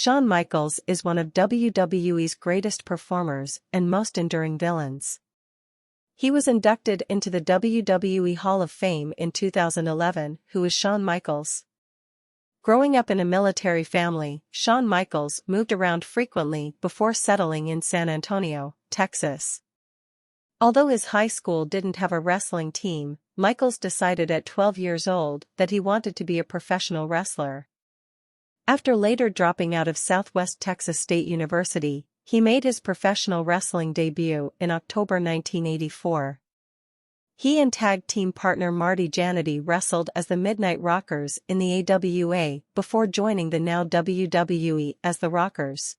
Shawn Michaels is one of WWE's greatest performers and most enduring villains. He was inducted into the WWE Hall of Fame in 2011. Who is Shawn Michaels? Growing up in a military family, Shawn Michaels moved around frequently before settling in San Antonio, Texas. Although his high school didn't have a wrestling team, Michaels decided at 12 years old that he wanted to be a professional wrestler. After later dropping out of Southwest Texas State University, he made his professional wrestling debut in October 1984. He and tag team partner Marty Jannetty wrestled as the Midnight Rockers in the AWA before joining the now WWE as the Rockers.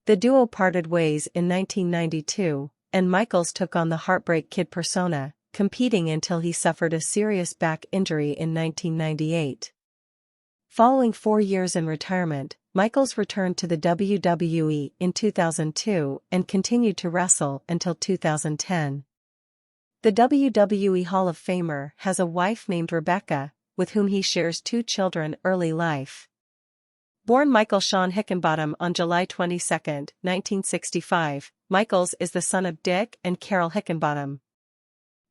The duo parted ways in 1992, and Michaels took on the Heartbreak Kid persona, competing until he suffered a serious back injury in 1998. Following 4 years in retirement, Michaels returned to the WWE in 2002 and continued to wrestle until 2010. The WWE Hall of Famer has a wife named Rebecca, with whom he shares 2 children. Early life. Born Michael Shawn Hickenbottom on July 22, 1965, Michaels is the son of Dick and Carol Hickenbottom.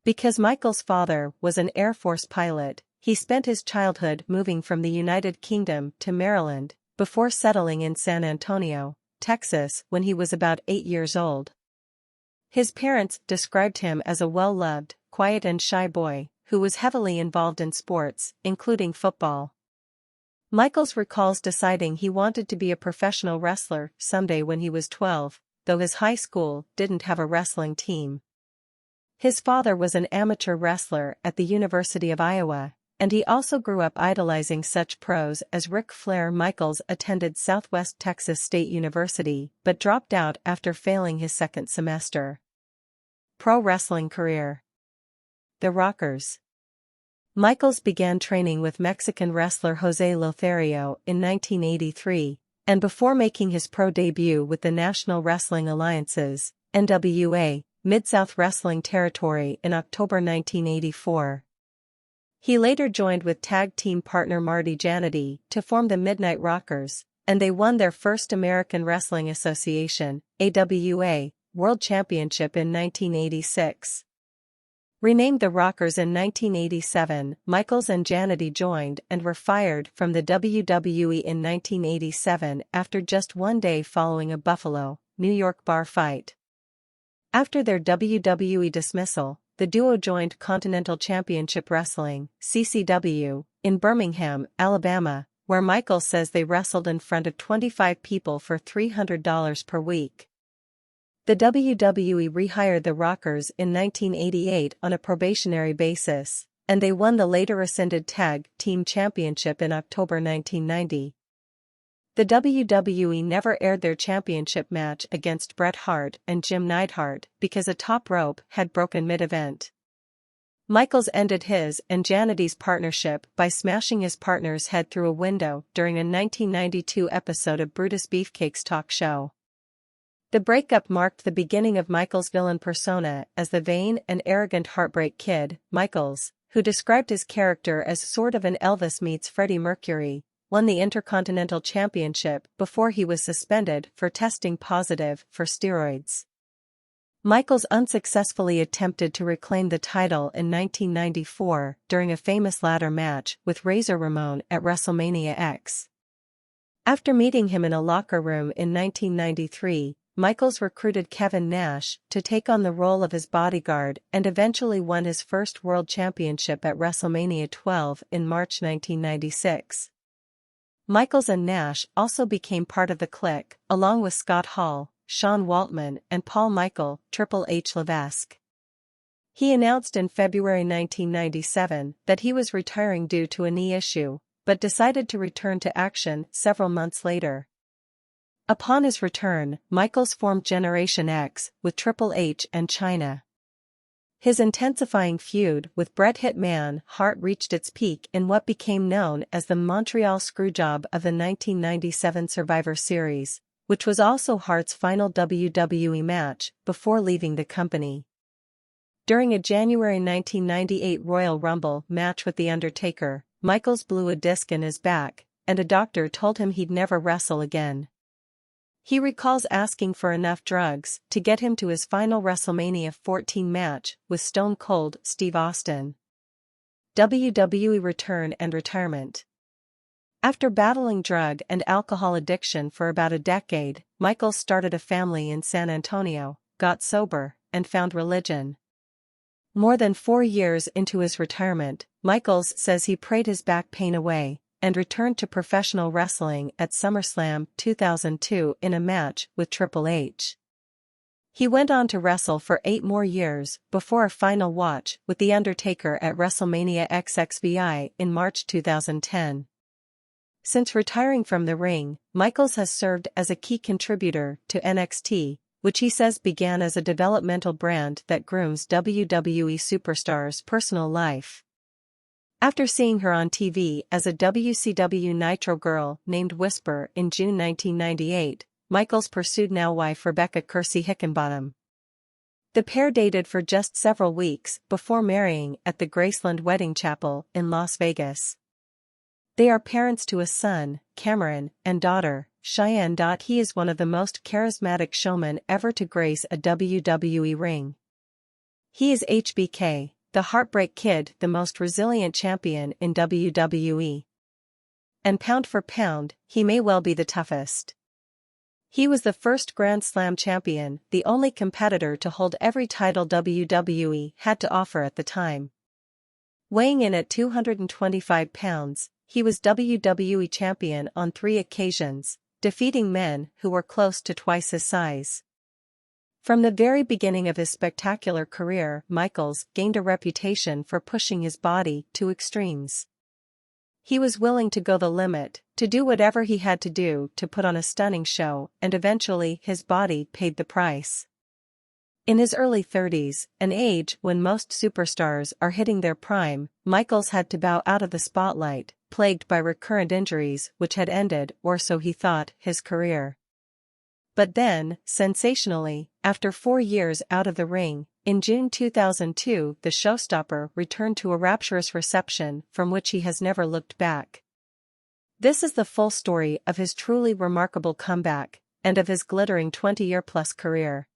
Because Michaels' father was an Air Force pilot, he spent his childhood moving from the United Kingdom to Maryland, before settling in San Antonio, Texas when he was about 8 years old. His parents described him as a well-loved, quiet and shy boy, who was heavily involved in sports, including football. Michaels recalls deciding he wanted to be a professional wrestler someday when he was 12, though his high school didn't have a wrestling team. His father was an amateur wrestler at the University of Iowa, and he also grew up idolizing such pros as Ric Flair. Michaels attended Southwest Texas State University but dropped out after failing his second semester. Pro wrestling career. The Rockers. Michaels began training with Mexican wrestler Jose Lothario in 1983, and before making his pro debut with the National Wrestling Alliance's NWA Mid-South Wrestling Territory in October 1984. He later joined with tag team partner Marty Jannetty to form the Midnight Rockers, and they won their first American Wrestling Association (AWA) World Championship in 1986. Renamed the Rockers in 1987, Michaels and Jannetty joined and were fired from the WWE in 1987 after just 1 day following a Buffalo, New York bar fight. After their WWE dismissal, the duo joined Continental Championship Wrestling (CCW) in Birmingham, Alabama, where Michaels says they wrestled in front of 25 people for $300 per week. The WWE rehired the Rockers in 1988 on a probationary basis, and they won the later rescinded Tag Team Championship in October 1990. The WWE never aired their championship match against Bret Hart and Jim Neidhart because a top rope had broken mid-event. Michaels ended his and Jannetty's partnership by smashing his partner's head through a window during a 1992 episode of Brutus Beefcake's talk show. The breakup marked the beginning of Michaels' villain persona as the vain and arrogant Heartbreak Kid. Michaels, who described his character as sort of an Elvis meets Freddie Mercury, won the Intercontinental Championship before he was suspended for testing positive for steroids. Michaels unsuccessfully attempted to reclaim the title in 1994 during a famous ladder match with Razor Ramon at WrestleMania X. After meeting him in a locker room in 1993, Michaels recruited Kevin Nash to take on the role of his bodyguard and eventually won his first world championship at WrestleMania 12 in March 1996. Michaels and Nash also became part of the Clique, along with Scott Hall, Sean Waltman and Paul Michael, Triple H Levesque. He announced in February 1997 that he was retiring due to a knee issue, but decided to return to action several months later. Upon his return, Michaels formed Generation X with Triple H and Chyna. His intensifying feud with Bret Hitman Hart reached its peak in what became known as the Montreal Screwjob of the 1997 Survivor Series, which was also Hart's final WWE match before leaving the company. During a January 1998 Royal Rumble match with The Undertaker, Michaels blew a disc in his back, and a doctor told him he'd never wrestle again. He recalls asking for enough drugs to get him to his final WrestleMania 14 match with Stone Cold Steve Austin. WWE return and retirement. After battling drug and alcohol addiction for about a decade, Michaels started a family in San Antonio, got sober, and found religion. More than 4 years into his retirement, Michaels says he prayed his back pain away and returned to professional wrestling at SummerSlam 2002 in a match with Triple H. He went on to wrestle for 8 more years before a final watch with The Undertaker at WrestleMania XXVI in March 2010. Since retiring from the ring, Michaels has served as a key contributor to NXT, which he says began as a developmental brand that grooms WWE superstars' personal life. After seeing her on TV as a WCW Nitro girl named Whisper in June 1998, Michaels pursued now-wife Rebecca Kersey Hickenbottom. The pair dated for just several weeks before marrying at the Graceland Wedding Chapel in Las Vegas. They are parents to a son, Cameron, and daughter, Cheyenne. He is one of the most charismatic showmen ever to grace a WWE ring. He is HBK, the Heartbreak Kid, the most resilient champion in WWE. And pound for pound, he may well be the toughest. He was the first Grand Slam champion, the only competitor to hold every title WWE had to offer at the time. Weighing in at 225 pounds, he was WWE champion on 3 occasions, defeating men who were close to twice his size. From the very beginning of his spectacular career, Michaels gained a reputation for pushing his body to extremes. He was willing to go the limit, to do whatever he had to do to put on a stunning show, and eventually his body paid the price. In his early 30s, an age when most superstars are hitting their prime, Michaels had to bow out of the spotlight, plagued by recurrent injuries which had ended, or so he thought, his career. But then, sensationally, after 4 years out of the ring, in June 2002 the showstopper returned to a rapturous reception from which he has never looked back. This is the full story of his truly remarkable comeback, and of his glittering 20-year-plus career.